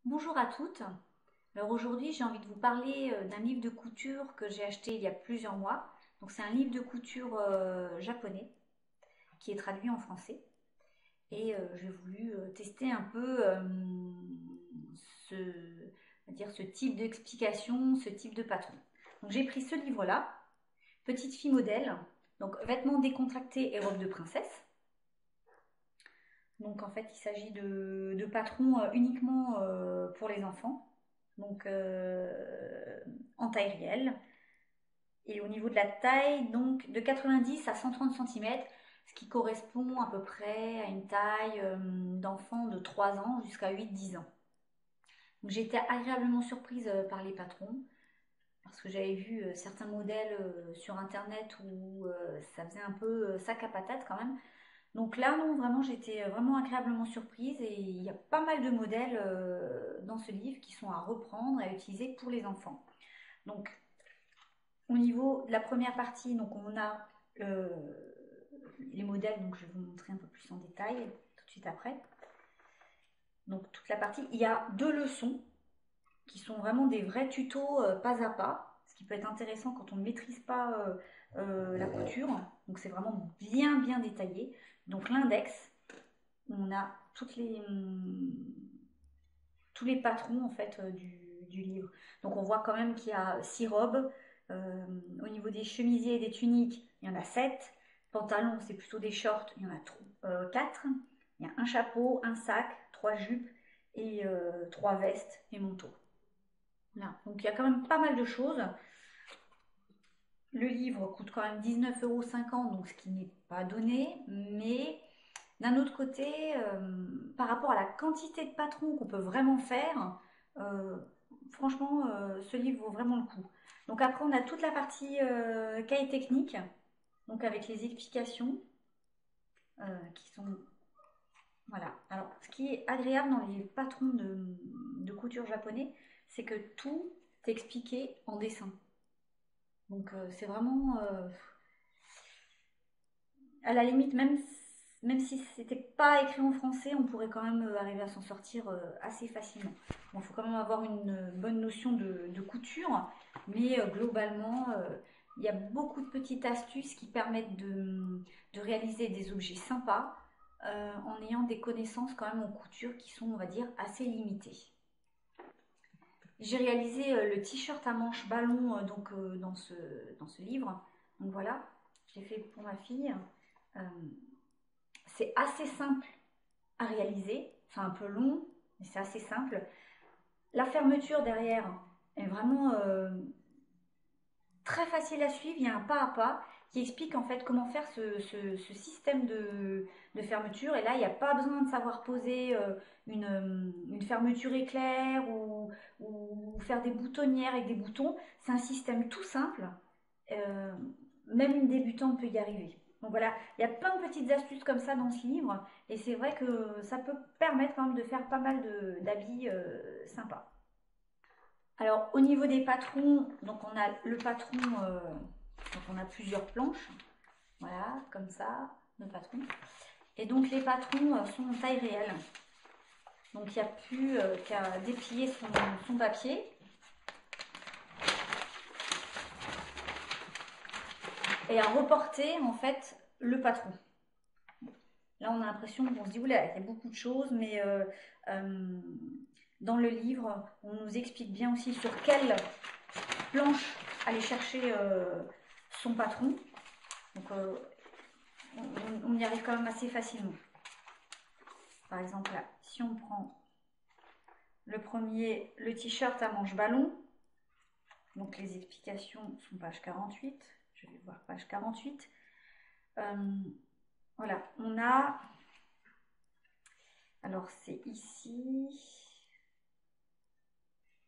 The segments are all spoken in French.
Bonjour à toutes. Alors aujourd'hui, j'ai envie de vous parler d'un livre de couture que j'ai acheté il y a plusieurs mois. Donc c'est un livre de couture japonais qui est traduit en français. Et j'ai voulu tester un peu ce, on va dire, ce type d'explication, ce type de patron. Donc j'ai pris ce livre-là, Petite fille modèle, donc vêtements décontractés et robes de princesse. Donc en fait, il s'agit de patrons uniquement pour les enfants, donc en taille réelle. Et au niveau de la taille, donc de 90 à 130 cm, ce qui correspond à peu près à une taille d'enfant de 3 ans jusqu'à 8-10 ans. Donc j'ai été agréablement surprise par les patrons, parce que j'avais vu certains modèles sur internet où ça faisait un peu sac à patate quand même. Donc là, non, vraiment, j'étais vraiment agréablement surprise et il y a pas mal de modèles dans ce livre qui sont à reprendre et à utiliser pour les enfants. Donc, au niveau de la première partie, donc on a euh, les modèles, donc je vais vous montrer un peu plus en détail tout de suite après. Donc toute la partie, il y a 2 leçons qui sont vraiment des vrais tutos pas à pas, ce qui peut être intéressant quand on ne maîtrise pas la couture. Donc c'est vraiment bien bien détaillé. Donc l'index, on a tous les patrons en fait du livre. Donc on voit quand même qu'il y a 6 robes. Au niveau des chemisiers et des tuniques, il y en a 7. Pantalons, c'est plutôt des shorts, il y en a 4. Il y a un chapeau, un sac, 3 jupes et 3 vestes et manteaux. Là. Donc il y a quand même pas mal de choses. Le livre coûte quand même 19,50 €, donc ce qui n'est pas donné, mais d'un autre côté, par rapport à la quantité de patrons qu'on peut vraiment faire, euh, franchement, ce livre vaut vraiment le coup. Donc après, on a toute la partie cahier technique, donc avec les explications qui sont... Voilà. Alors, ce qui est agréable dans les patrons de couture japonais, c'est que tout est expliqué en dessin. Donc c'est vraiment... à la limite, même si c'était pas écrit en français, on pourrait quand même arriver à s'en sortir assez facilement. Bon, il faut quand même avoir une bonne notion de couture, mais globalement, il y a beaucoup de petites astuces qui permettent de réaliser des objets sympas en ayant des connaissances quand même en couture qui sont, on va dire, assez limitées. J'ai réalisé le t-shirt à manches ballon dans ce livre. Donc voilà, je l'ai fait pour ma fille. Euh, c'est assez simple à réaliser, c'est un peu long, mais c'est assez simple. La fermeture derrière est vraiment très facile à suivre, il y a un pas à pas qui explique en fait comment faire ce système de fermeture. Et là, il n'y a pas besoin de savoir poser une fermeture éclair ou faire des boutonnières avec des boutons. C'est un système tout simple. Euh, Même une débutante peut y arriver. Donc voilà, il y a plein de petites astuces comme ça dans ce livre. Et c'est vrai que ça peut permettre quand même de faire pas mal d'habits sympas. Alors au niveau des patrons, donc on a le patron, donc on a plusieurs planches, voilà, comme ça, le patron. Et donc les patrons sont en taille réelle. Donc il n'y a plus qu'à déplier son papier. Et à reporter en fait le patron. Là on a l'impression qu'on se dit, oula, il y a beaucoup de choses, mais dans le livre, on nous explique bien aussi sur quelle planche aller chercher son patron. Donc on y arrive quand même assez facilement. Par exemple, là, si on prend le premier, le t-shirt à manches ballon, donc les explications sont page 48, je vais voir page 48. Voilà, on a, alors c'est ici,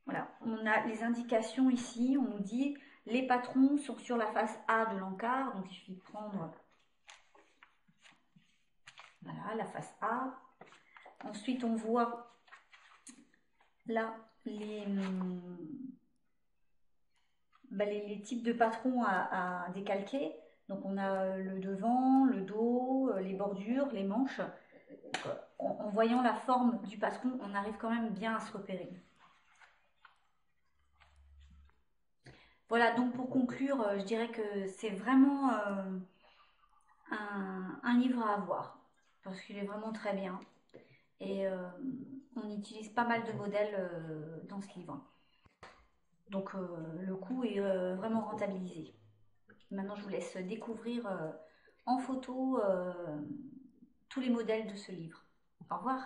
voilà, on a les indications ici, on nous dit les patrons sont sur la face A de l'encart, donc il suffit de prendre, voilà, la face A. Ensuite, on voit là les types de patrons à décalquer. Donc on a le devant, le dos, les bordures, les manches. en voyant la forme du patron, on arrive quand même bien à se repérer. Voilà, donc pour conclure, je dirais que c'est vraiment un livre à avoir, parce qu'il est vraiment très bien. Et on utilise pas mal de modèles dans ce livre. Donc le coût est vraiment rentabilisé. Maintenant, je vous laisse découvrir en photo tous les modèles de ce livre. Au revoir.